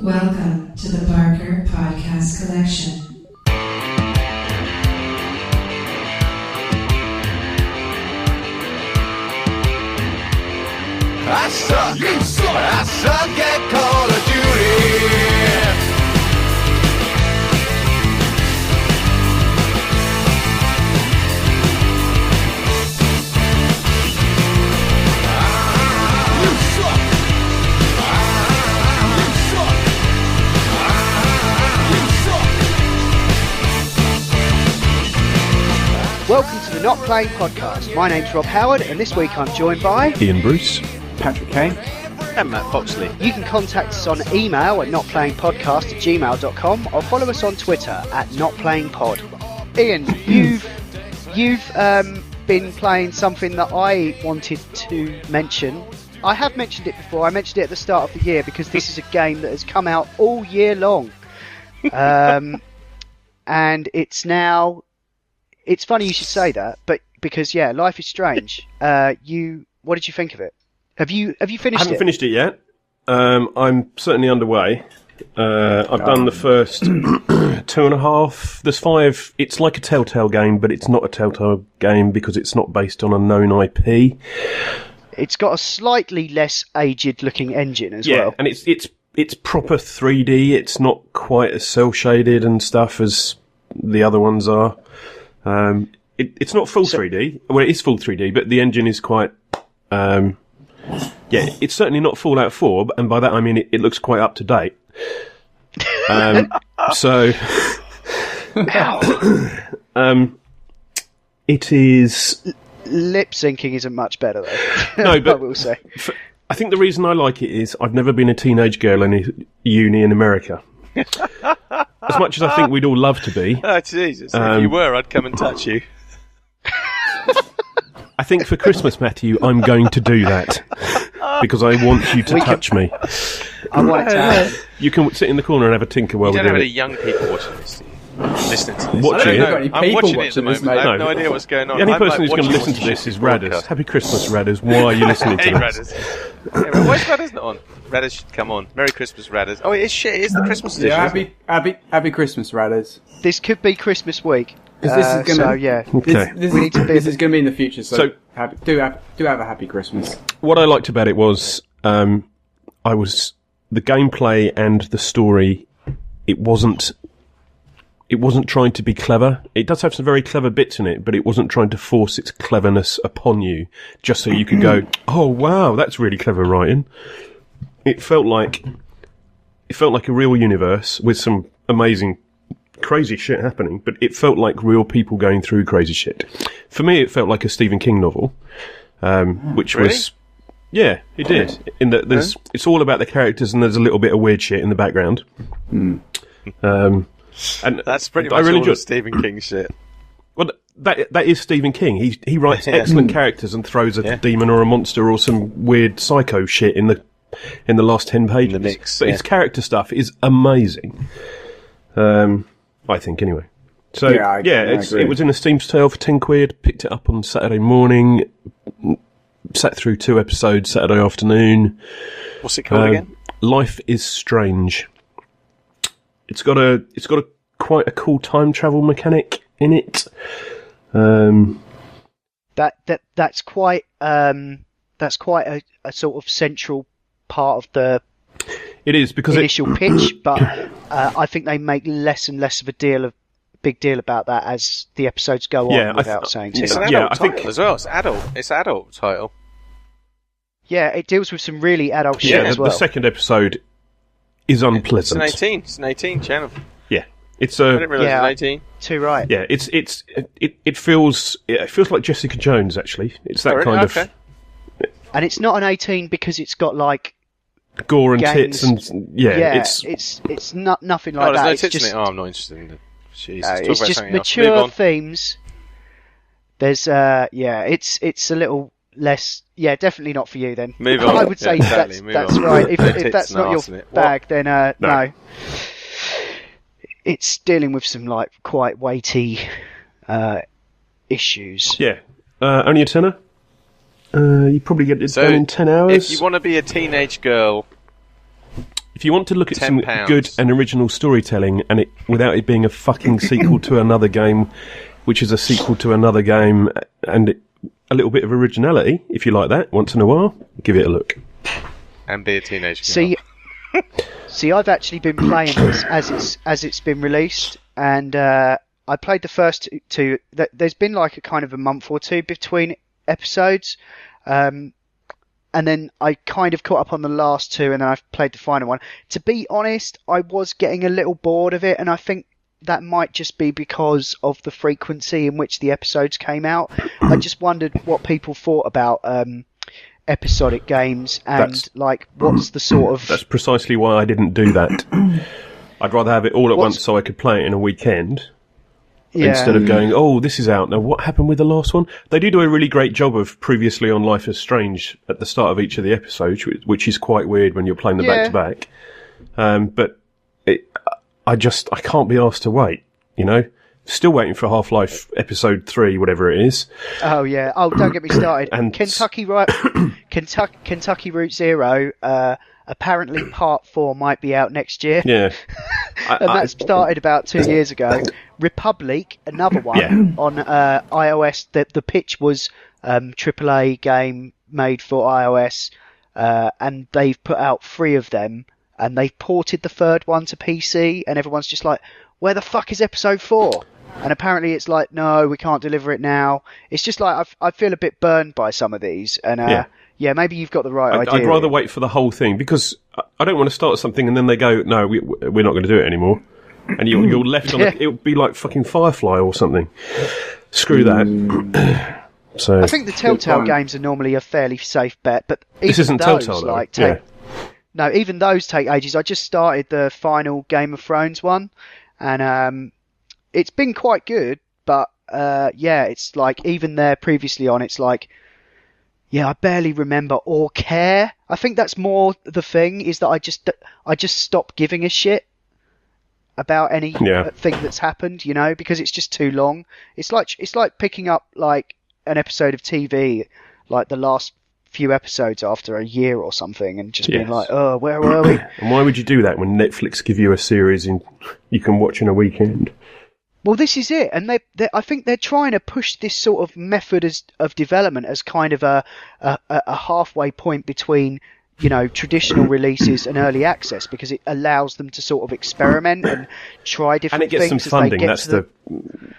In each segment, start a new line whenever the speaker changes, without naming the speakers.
Welcome to the Barker Podcast Collection.
I suck, you suck, I suck at Call of Duty. You suck. You suck. You suck.
Welcome to the Not Playing Podcast. My name's Rob Howard, and this week I'm joined by
Iain Bruce,
Patrick Kane,
and Matt Foxley.
You can contact us on email at notplayingpodcast@gmail.com or follow us on Twitter at notplayingpod. Iain, you've been playing something that I wanted to mention. I have mentioned it before. I mentioned it at the start of the year because this is a game that has come out all year long. And it's now... It's funny you should say that, but because, yeah, Life is Strange. What did you think of it? Have you finished it?
I haven't finished it yet. I'm certainly underway. I've done the first 2.5. There's 5. It's like a Telltale game, but it's not a Telltale game because it's not based on a known IP.
It's got a slightly less aged-looking engine as well.
Yeah, and it's proper 3D. It's not quite as cel-shaded and stuff as the other ones are. It's not full 3D. Well, it is full 3D, but the engine is quite... yeah, it's certainly not Fallout 4, and by that I mean it looks quite up to date. So, it is.
Lip syncing isn't much better though.
No, but
I will say.
I think the reason I like it is I've never been a teenage girl in a uni in America. As much as I think we'd all love to be.
Oh, Jesus. If you were, I'd come and touch you.
I think for Christmas, Matthew, I'm going to do that. Because I want you to touch me.
I want to have...
You can sit in the corner and have a tinker while we're
doing it.
doing
You don't have any young people watching this, do you? Listening to this.
Watching it?
I'm watching it at the moment. I have no idea what's going on.
The only person who's going to
watching
listen to this is Radders. Happy Christmas, Radders. Why are you listening to
Hey,
this?
Radders. Why is Radders not on? Radders should come on. Merry Christmas, Radders. Oh, it is shit. It is the Christmas edition.
Yeah, happy Christmas, Radders.
This could be Christmas week.
Because this is gonna,
so, yeah.
Okay.
This is going to be in the future, so do have a happy Christmas.
What I liked about it was the gameplay and the story. It wasn't trying to be clever. It does have some very clever bits in it, but it wasn't trying to force its cleverness upon you just so you could go, oh wow, that's really clever writing. It felt like a real universe with some amazing crazy shit happening, but it felt like real people going through crazy shit. For me, it felt like a Stephen King novel, which
really?
was, yeah, it did. In that it's all about the characters and there's a little bit of weird shit in the background.
And that's pretty much all of Stephen King shit.
Well, that is Stephen King. He writes excellent characters and throws a demon or a monster or some weird psycho shit in the last 10 pages.
In the mix,
but his character stuff is amazing. I think anyway. So it was in a Steam sale for £10. Picked it up on Saturday morning. Sat through 2 episodes Saturday afternoon.
What's it called again?
Life is Strange. It's got quite a cool time travel mechanic in it.
That's quite a sort of central part of the
it is because
initial pitch, but I think they make less and less of a big deal about that as the episodes go on. Without saying too
much. It's an adult title as well. It's adult title.
Yeah, it deals with some really adult shit as well.
The second episode is unpleasant.
It's an 18 channel.
Yeah,
I didn't realise it was 18.
Too right.
Yeah, it feels like Jessica Jones actually. It's that kind of.
And it's not an 18 because it's got like
gore and
gangs.
tits and
it's not nothing like that.
There's no
it's
tits
just,
in it. Oh, I'm not interested in it.
It's just mature themes. There's it's a little less. Yeah, definitely not for you then.
Move on.
I would say that's right. If that's not your bag, then no. It's dealing with some like quite weighty issues.
Yeah, only a tenner. You probably get it done in 10 hours.
If you want to be a teenage girl,
If you want to look at some
£10.
good and original storytelling, and without it being a fucking sequel to another game, which is a sequel to another game, and a little bit of originality, if you like that, once in a while, give it a look.
And be a teenager.
See, I've actually been playing this as it's been released, and I played the first two. There's been like a kind of a month or two between episodes, and then I kind of caught up on the last two, and then I've played the final one. To be honest, I was getting a little bored of it, and I think that might just be because of the frequency in which the episodes came out. I just wondered what people thought about episodic games, and what's the sort of...
That's precisely why I didn't do that. I'd rather have it all at once so I could play it in a weekend. Yeah. Instead of going, oh, this is out now, what happened with the last one? They do a really great job of previously on Life is Strange at the start of each of the episodes, which is quite weird when you're playing them back to back. But I can't be asked to wait, you know? Still waiting for Half-Life Episode 3, whatever it is.
Oh, yeah. Oh, don't get me started.
And
Kentucky Route Zero, apparently Part 4 might be out next year.
Yeah.
And that started about 2 years ago. Republic, another one, on iOS. The pitch was AAA game made for iOS, and they've put out 3 of them, and they've ported the third one to PC, and everyone's just like, where the fuck is episode 4? And apparently it's like, no, we can't deliver it now. It's just like, I feel a bit burned by some of these, and yeah, maybe you've got the right idea.
I'd rather wait for the whole thing, because I don't want to start something and then they go, no, we're not going to do it anymore. And you're left on it would be like fucking Firefly or something. Screw that. So
I think the Telltale games are normally a fairly safe bet, but
this isn't
those,
Telltale, though.
No, even those take ages. I just started the final Game of Thrones one, and it's been quite good, but it's like, even there previously on, it's like, I barely remember or care. I think that's more the thing, is that I just stopped giving a shit about anything that's happened, you know, because it's just too long. It's like picking up like an episode of TV, like the last few episodes after a year or something, and just being like, oh, where were we?
And why would you do that when Netflix give you a series you can watch in a weekend?
Well, this is it, and I think they're trying to push this sort of method of development as kind of a halfway point between, you know, traditional releases and early access, because it allows them to sort of experiment and try different things.
And it gets some funding.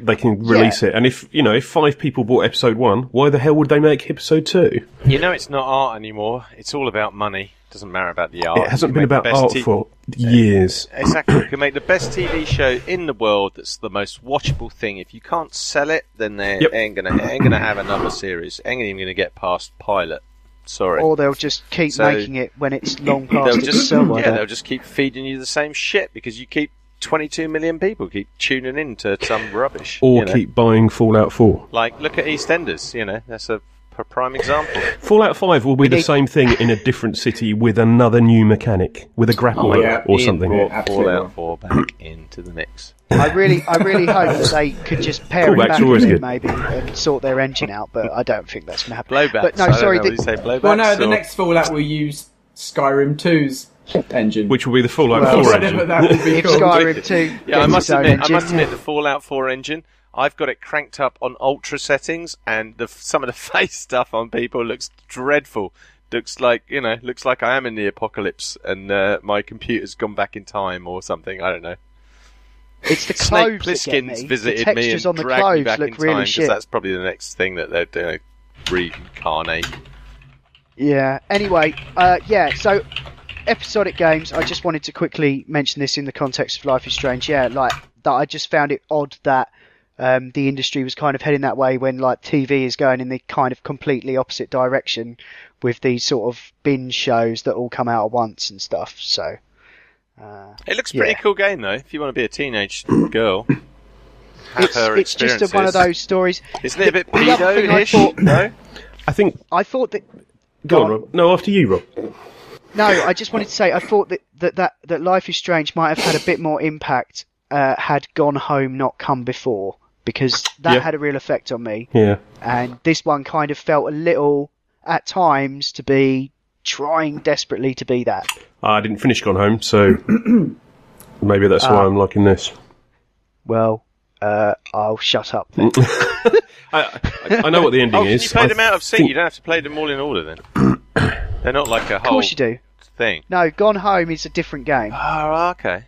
They can release it. And if 5 people bought episode 1, why the hell would they make episode 2?
You know, it's not art anymore. It's all about money. It doesn't matter about the art.
It hasn't been about art for years.
Exactly. You can make the best TV show in the world that's the most watchable thing. If you can't sell it, then they ain't gonna have another series. Ain't even gonna get past pilot. Sorry.
Or they'll just keep making it when it's long past its sell-by.
They'll just keep feeding you the same shit, because you keep 22 million people keep tuning in to some rubbish.
Or keep buying Fallout 4.
Like, look at EastEnders, you know, that's a prime example.
Fallout 5 will be the same thing in a different city with another new mechanic, with a grappler or something.
Fallout 4 back into the mix.
I really hope that they could just pair it back in maybe and sort their engine out, but I don't think that's going to happen.
Blowbacks.
But no, sorry.
Well, no, the next Fallout will use Skyrim 2's engine,
which will be the Fallout 4 engine.
That will be cool.
Skyrim 2.
I must admit, the Fallout 4 engine, I've got it cranked up on ultra settings, and some of the face stuff on people looks dreadful. Looks like I am in the apocalypse, and my computer's gone back in time or something. I don't know.
It's the
Snake
clothes that get me.
visited
the
me and
on the
dragged me back in
really
time, because that's probably the next thing that they're doing. Reincarnate.
Yeah. Anyway, so episodic games. I just wanted to quickly mention this in the context of Life is Strange. Yeah, like that. I just found it odd that the industry was kind of heading that way when like TV is going in the kind of completely opposite direction with these sort of binge shows that all come out at once and stuff. So.
It looks a pretty cool game, though, if you want to be a teenage girl.
It's just one of those stories.
Isn't it a bit pedo-ish? No?
I
thought that...
Go on, Rob. No, after you, Rob.
No, I just wanted to say, I thought that Life is Strange might have had a bit more impact had Gone Home not come before, because that had a real effect on me.
Yeah.
And this one kind of felt a little, at times, to be trying desperately to be that.
I didn't finish Gone Home, so maybe that's why I'm liking this.
Well, I'll shut up then.
I know what the ending is.
Can you play them out of sync? You don't have to play them all in order then. They're not like a whole
Of course you do.
thing.
No, Gone Home is a different game.
Oh, okay.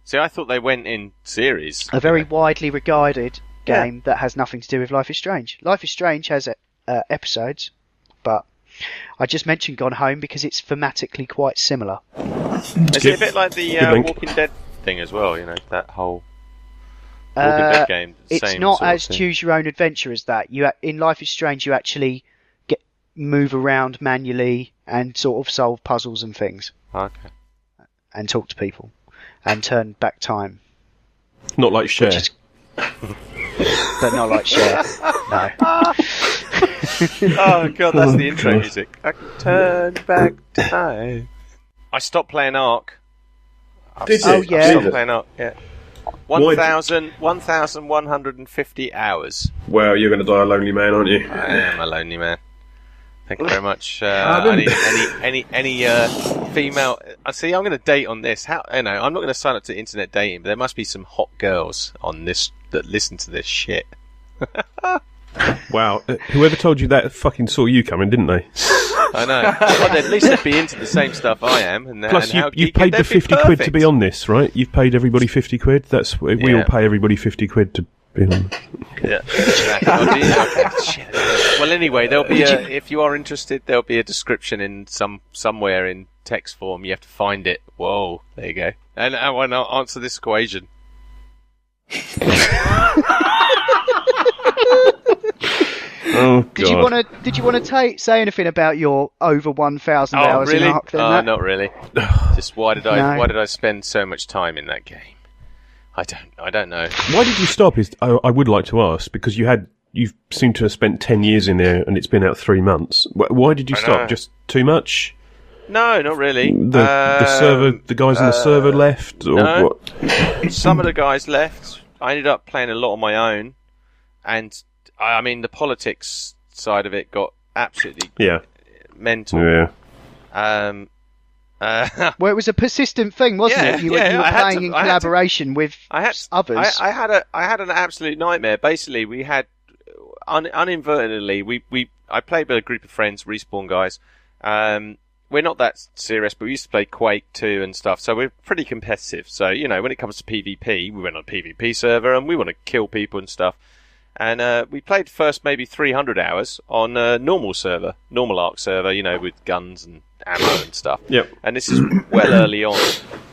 See, I thought they went in series.
A very widely regarded game that has nothing to do with Life is Strange. Life is Strange has episodes, but I just mentioned Gone Home because it's thematically quite similar.
Is it a bit like the Walking Dead thing as well? You know, that whole Walking Dead game.
It's not as choose your own adventure as that. In Life is Strange, you actually move around manually and sort of solve puzzles and things.
Okay.
And talk to people and turn back time.
Not like Cher.
But not like Cher. No.
Oh god, that's the intro music. I can turn back time. I stopped playing ARK.
Did you?
Oh yeah.
I stopped playing ARK. Yeah. 1,150 hours.
Well, you're going to die a lonely man, aren't you?
I am a lonely man. Thank you very much. Any female? I see. I'm going to date on this. I'm not going to sign up to internet dating, but there must be some hot girls on this that listen to this shit.
Wow. Whoever told you that fucking saw you coming, didn't they?
I know. Well, at least they'd be into the same stuff I am. And
Plus,
and
you've paid the 50 quid to be on this, right? You've paid everybody 50 quid. We all pay everybody 50 quid to be on.
Yeah. Okay. Shit. Well, anyway, there'll be if you are interested, there'll be a description in somewhere in text form. You have to find it. Whoa, there you go. And I want to answer this equation.
Oh, God.
Did you want to say anything about your over 1,000 hours
really?
in ARK? Then,
not really. Just why did I spend so much time in that game? I don't know.
Why did you stop? I would like to ask, because you seem to have spent 10 years in there and it's been out 3 months. Why did you stop? Just too much?
No, not really.
The guys in the server left, or
no.
what?
Some of the guys left. I ended up playing a lot on my own, and I mean the politics side of it got absolutely mental.
Yeah.
Well, it was a persistent thing, wasn't it? You were playing in collaboration with others.
I had an absolute nightmare. Basically, we had uninadvertently I played with a group of friends, Respawn guys. We're not that serious, but we used to play Quake 2 and stuff, so we're pretty competitive. So, you know, when it comes to PvP, we went on a PvP server and we want to kill people and stuff. And we played first maybe 300 hours on a normal ARK server, you know, with guns and ammo and stuff.
Yep.
And this is well early on.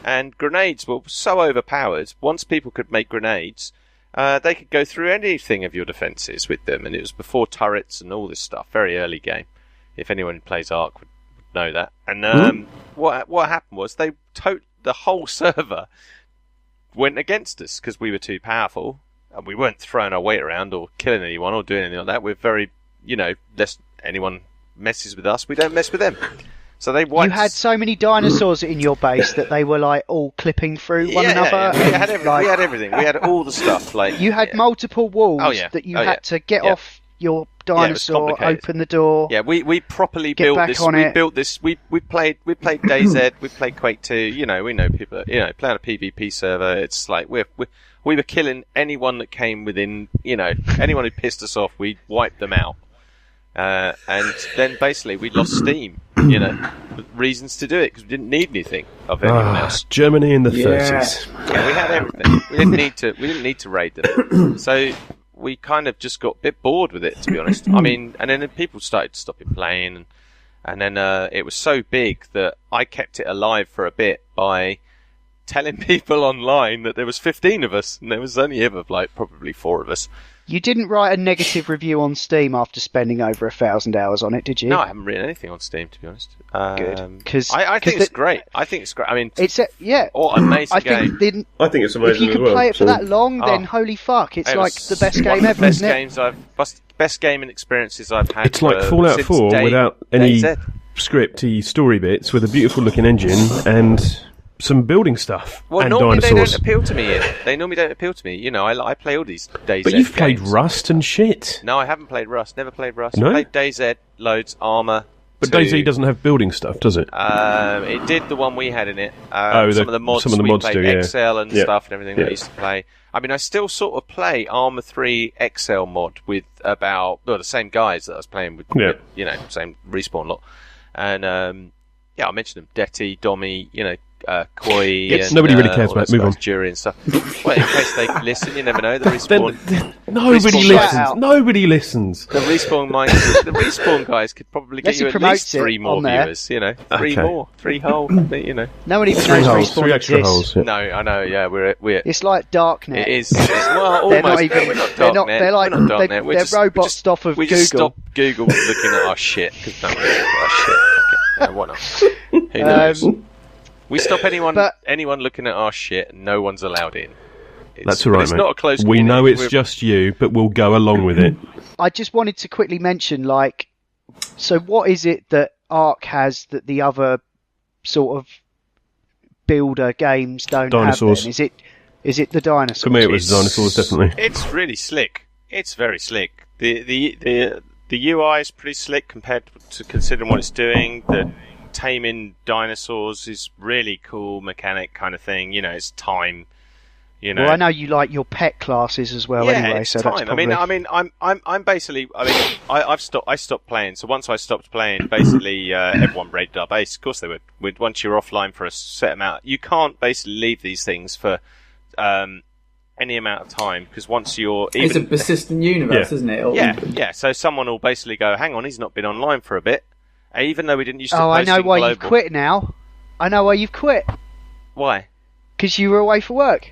And grenades were so overpowered, once people could make grenades, they could go through anything of your defences with them. And it was before turrets and all this stuff, very early game. If anyone who plays ARK would know that. And what happened was the whole server went against us because we were too powerful. And we weren't throwing our weight around or killing anyone or doing anything like that. We're very, lest anyone messes with us, we don't mess with them. So they wiped.
You had so many dinosaurs in your base that they were like all clipping through one another.
Yeah. We had everything. We had all the stuff. Like
you had multiple walls that you had to get off your dinosaur, open the door.
Yeah, we properly built this. We played DayZ. We played Quake 2. We know people. Play on a PvP server. It's like we were killing anyone that came within. Anyone who pissed us off, we wiped them out. And then basically we lost steam. Reasons to do it because we didn't need anything of anyone else.
Germany in the 30s.
Yeah, we had everything. We didn't need to raid them. So we kind of just got a bit bored with it, to be honest. I mean, and then people started stopping playing, and then it was so big that I kept it alive for a bit by telling people online that there was 15 of us, and there was only ever probably 4 of us.
You didn't write a negative review on Steam after spending over 1,000 hours on it, did you?
No, I haven't written anything on Steam, to be honest.
Good,
because I think it's great. I think it's great. I mean,
it's
what an amazing game.
I think it's amazing.
If you can play it for that long, then holy fuck, it's like the best game ever, isn't it?
Best gaming experiences I've had.
It's like Fallout 4 without any scripty story bits, with a beautiful looking engine and some building stuff and
normally
dinosaurs.
They don't appeal to me, Ian. They normally don't appeal to me. I play all these DayZ
But you've played
games.
Rust and shit.
No, I haven't played Rust. Never played Rust.
No?
I played DayZ, loads, Armour,
But DayZ doesn't have building stuff, does it?
It did the one we had in it.
Some of the mods
we played
do, yeah.
XL and
Yeah.
stuff and everything that I used to play. I mean, I still sort of play Arma 3 XL mod with the same guys that I was playing with,
Yeah.
same respawn lot. And, I mentioned them, Detty, Dommy, Koi, and
nobody really cares
all
about it.
those
Move
guys,
on.
Jury and stuff. Well, in case they listen, you never know. The respawn,
Nobody
Respawn
listens.
guys.
Nobody listens.
the respawn guys could probably get
Unless
you
he
at
promotes
least 3
it
more
on there.
viewers. Three
Okay.
more, 3 whole.
No one even
Three
knows
holes,
Respawn
3 extra
exists.
holes. Yeah.
No, I know. Yeah, we're
It's like Darknet.
It is. Well,
They're
almost.
not even.
We're not
They're not.
Darknet.
They're like.
We're not Darknet. We're
They're
just,
robots off of
we
Google.
just stopped Google looking at our shit because no one's looking at our shit. Okay. Yeah, why not? Who knows? We stop anyone looking at our shit, and no one's allowed in.
That's all right,
it's
mate.
not a close.
We know
community.
it's
We're-
just you, but we'll go along with it.
I just wanted to quickly mention, so what is it that ARK has that the other sort of builder games don't
Dinosaurs.
have? Then? Is it the dinosaurs?
For me, it was dinosaurs, definitely.
It's really slick. It's very slick. The UI is pretty slick compared to considering what it's doing. The taming dinosaurs is really cool mechanic kind of thing. It's time.
Well, I know you like your pet classes as well, anyway.
It's
So
time.
that's probably...
I'm basically. I stopped playing. So once I stopped playing, basically everyone raided our base. Of course they would. Once you're offline for a set amount, you can't basically leave these things for any amount of time because once you're
It's a persistent universe,
Yeah.
isn't it?
yeah. So someone will basically go, hang on, he's not been online for a bit, even though we didn't used to.
Oh, I
post
know
in
why
global.
you've quit now. I know why you've quit.
Why?
Because you were away for work.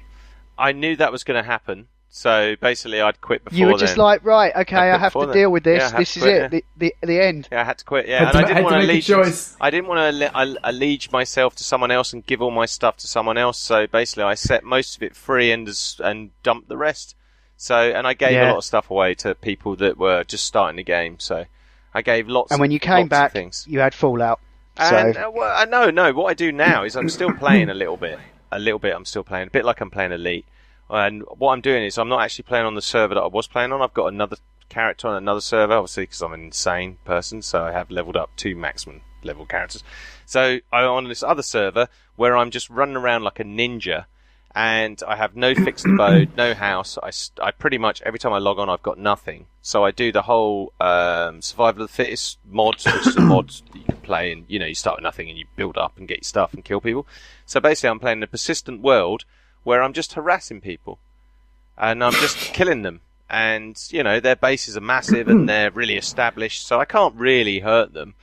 I knew that was going to happen. So basically, I'd quit before.
You were just
then.
like, right, okay,
I
I
quit
have to
before
deal
then.
with
Yeah,
this.
I had
This
to
is
quit,
it. The end.
Yeah, I had to quit. Yeah,
Had
and
to
I
ma-
didn't
had
want
to
to
make a
allegiance.
choice.
I didn't want to allege myself to someone else and give all my stuff to someone else. So basically, I set most of it free and dumped the rest. So and I gave a
Yeah.
lot of stuff away to people that were just starting the game. So I gave lots.
And when you
lots
came
of
back,
things.
you had Fallout.
And
So
no. What I do now is I'm still playing a little bit. I'm still playing a bit like I'm playing Elite. And what I'm doing is I'm not actually playing on the server that I was playing on. I've got another character on another server, obviously because I'm an insane person. So I have leveled up 2 maximum level characters. So I'm on this other server where I'm just running around like a ninja. And I have no fixed abode, no house. I pretty much, every time I log on, I've got nothing. So I do the whole Survival of the Fittest mods, which is a mod that you can play. And, you start with nothing and you build up and get your stuff and kill people. So basically, I'm playing a persistent world where I'm just harassing people. And I'm just killing them. And, their bases are massive and they're really established. So I can't really hurt them.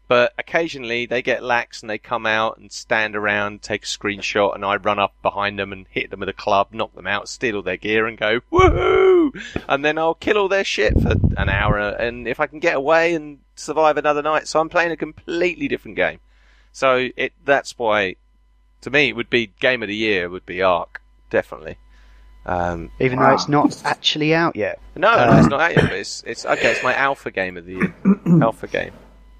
But occasionally they get lax and they come out and stand around, take a screenshot, and I run up behind them and hit them with a club, knock them out, steal all their gear and go, woohoo! And then I'll kill all their shit for an hour, and if I can get away and survive another night. So I'm playing a completely different game. So that's why, to me, it would be Game of the Year, would be ARK, definitely.
even though it's not actually out yet.
No, it's not out yet, but it's okay, it's my alpha game of the year. Alpha game.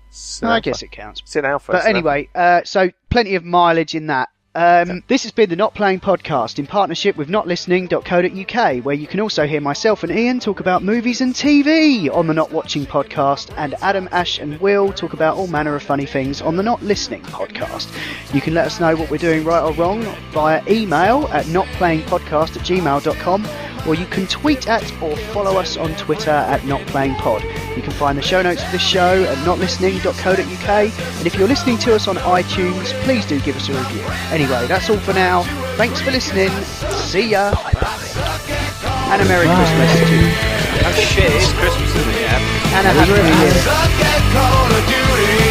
It's an
I
alpha.
guess it counts.
It's an alpha.
But
it's an
anyway, so plenty of mileage in that. This has been the Not Playing Podcast in partnership with notlistening.co.uk, where you can also hear myself and Iain talk about movies and TV on the Not Watching Podcast, and Adam, Ash and Will talk about all manner of funny things on the Not Listening Podcast. You can let us know what we're doing right or wrong via email at notplayingpodcast@gmail.com, or you can tweet at or follow us on Twitter at notplayingpod. You can find the show notes for this show at notlistening.co.uk, and if you're listening to us on iTunes, please do give us a review. Anyway, that's all for now. Thanks for listening. See ya. And a Merry Christmas to you.
Oh shit, it's Christmas, isn't it? Yeah.
And a Happy New Year.
Suck at Call of Duty.